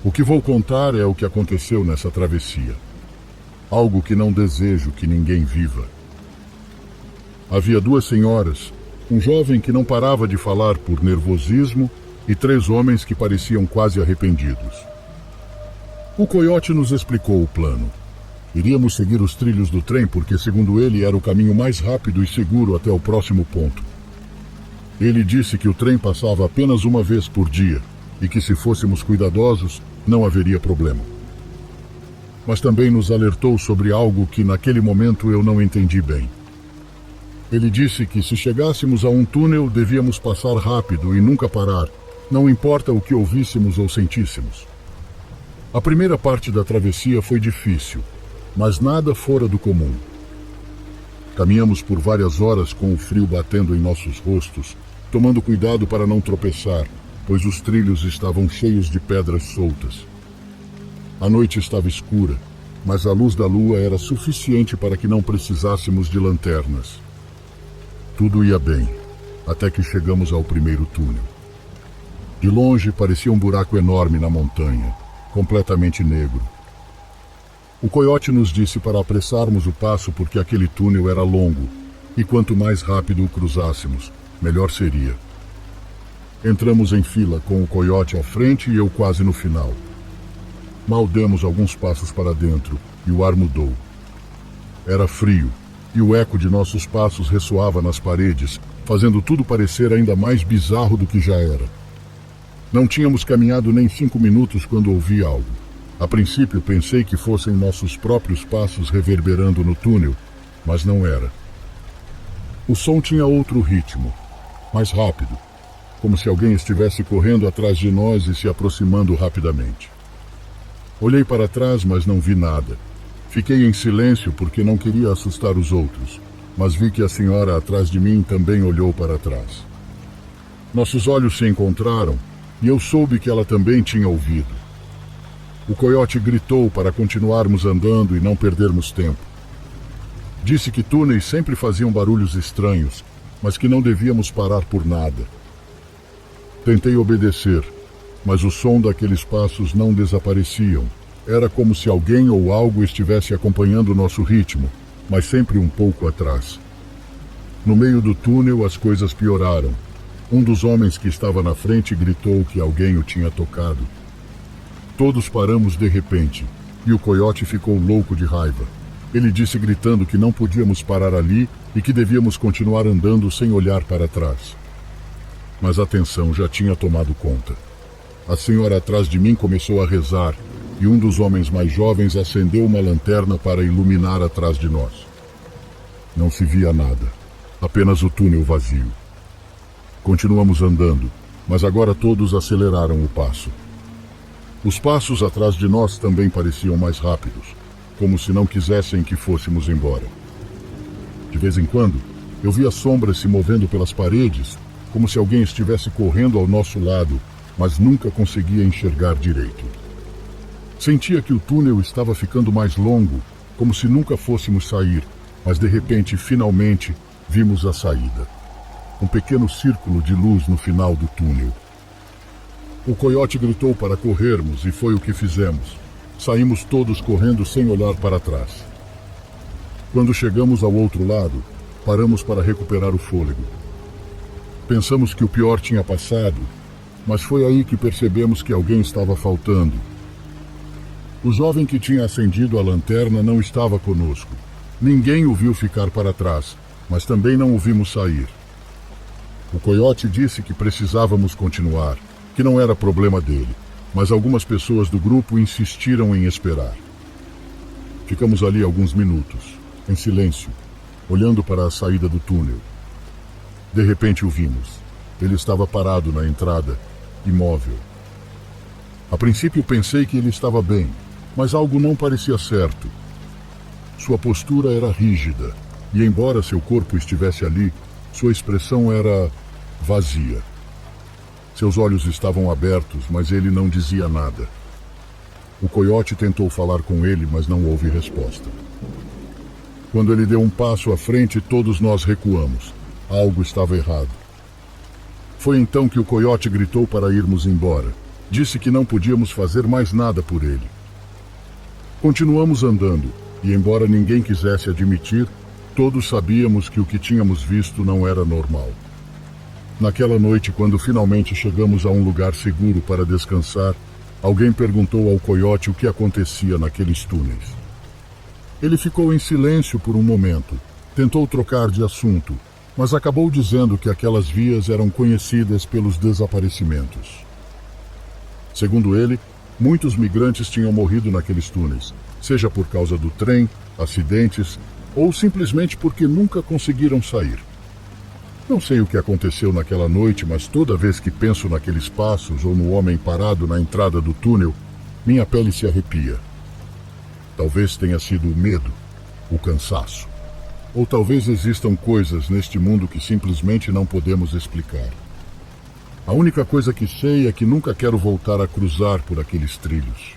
O que vou contar é o que aconteceu nessa travessia. Algo que não desejo que ninguém viva. Havia 2 senhoras, um jovem que não parava de falar por nervosismo e 3 homens que pareciam quase arrependidos. O coiote nos explicou o plano. Iríamos seguir os trilhos do trem porque, segundo ele, era o caminho mais rápido e seguro até o próximo ponto. Ele disse que o trem passava apenas uma vez por dia e que, se fôssemos cuidadosos, não haveria problema. Mas também nos alertou sobre algo que, naquele momento, eu não entendi bem. Ele disse que, se chegássemos a um túnel, devíamos passar rápido e nunca parar, não importa o que ouvíssemos ou sentíssemos. A primeira parte da travessia foi difícil, mas nada fora do comum. Caminhamos por várias horas com o frio batendo em nossos rostos, tomando cuidado para não tropeçar, pois os trilhos estavam cheios de pedras soltas. A noite estava escura, mas a luz da lua era suficiente para que não precisássemos de lanternas. Tudo ia bem, até que chegamos ao primeiro túnel. De longe parecia um buraco enorme na montanha, completamente negro. O coiote nos disse para apressarmos o passo porque aquele túnel era longo, e quanto mais rápido o cruzássemos, melhor seria. Entramos em fila com o coiote à frente e eu quase no final. Mal demos alguns passos para dentro e o ar mudou. Era frio, e o eco de nossos passos ressoava nas paredes, fazendo tudo parecer ainda mais bizarro do que já era. Não tínhamos caminhado nem 5 minutos quando ouvi algo. A princípio pensei que fossem nossos próprios passos reverberando no túnel, mas não era. O som tinha outro ritmo, mais rápido, como se alguém estivesse correndo atrás de nós e se aproximando rapidamente. Olhei para trás, mas não vi nada. Fiquei em silêncio porque não queria assustar os outros, mas vi que a senhora atrás de mim também olhou para trás. Nossos olhos se encontraram e eu soube que ela também tinha ouvido. O coiote gritou para continuarmos andando e não perdermos tempo. Disse que túneis sempre faziam barulhos estranhos, mas que não devíamos parar por nada. Tentei obedecer, mas o som daqueles passos não desapareciam. Era como se alguém ou algo estivesse acompanhando o nosso ritmo, mas sempre um pouco atrás. No meio do túnel, as coisas pioraram. Um dos homens que estava na frente gritou que alguém o tinha tocado. Todos paramos de repente, e o coiote ficou louco de raiva. Ele disse gritando que não podíamos parar ali e que devíamos continuar andando sem olhar para trás. Mas a tensão já tinha tomado conta. A senhora atrás de mim começou a rezar, e um dos homens mais jovens acendeu uma lanterna para iluminar atrás de nós. Não se via nada, apenas o túnel vazio. Continuamos andando, mas agora todos aceleraram o passo. Os passos atrás de nós também pareciam mais rápidos, como se não quisessem que fôssemos embora. De vez em quando, eu via sombras se movendo pelas paredes, como se alguém estivesse correndo ao nosso lado, mas nunca conseguia enxergar direito. Sentia que o túnel estava ficando mais longo, como se nunca fôssemos sair, mas de repente, finalmente, vimos a saída. Um pequeno círculo de luz no final do túnel. O coiote gritou para corrermos e foi o que fizemos. Saímos todos correndo sem olhar para trás. Quando chegamos ao outro lado, paramos para recuperar o fôlego. Pensamos que o pior tinha passado, mas foi aí que percebemos que alguém estava faltando. O jovem que tinha acendido a lanterna não estava conosco. Ninguém o viu ficar para trás, mas também não o vimos sair. O coiote disse que precisávamos continuar, que não era problema dele, mas algumas pessoas do grupo insistiram em esperar. Ficamos ali alguns minutos, em silêncio, olhando para a saída do túnel. De repente o vimos. Ele estava parado na entrada, imóvel. A princípio pensei que ele estava bem, mas algo não parecia certo. Sua postura era rígida, e embora seu corpo estivesse ali, sua expressão era vazia. Seus olhos estavam abertos, mas ele não dizia nada. O coiote tentou falar com ele, mas não houve resposta. Quando ele deu um passo à frente, todos nós recuamos. Algo estava errado. Foi então que o coiote gritou para irmos embora. Disse que não podíamos fazer mais nada por ele. Continuamos andando, e embora ninguém quisesse admitir, todos sabíamos que o que tínhamos visto não era normal. Naquela noite, quando finalmente chegamos a um lugar seguro para descansar, alguém perguntou ao coiote o que acontecia naqueles túneis. Ele ficou em silêncio por um momento, tentou trocar de assunto, mas acabou dizendo que aquelas vias eram conhecidas pelos desaparecimentos. Segundo ele, muitos migrantes tinham morrido naqueles túneis, seja por causa do trem, acidentes ou simplesmente porque nunca conseguiram sair. Não sei o que aconteceu naquela noite, mas toda vez que penso naqueles passos ou no homem parado na entrada do túnel, minha pele se arrepia. Talvez tenha sido o medo, o cansaço. Ou talvez existam coisas neste mundo que simplesmente não podemos explicar. A única coisa que sei é que nunca quero voltar a cruzar por aqueles trilhos.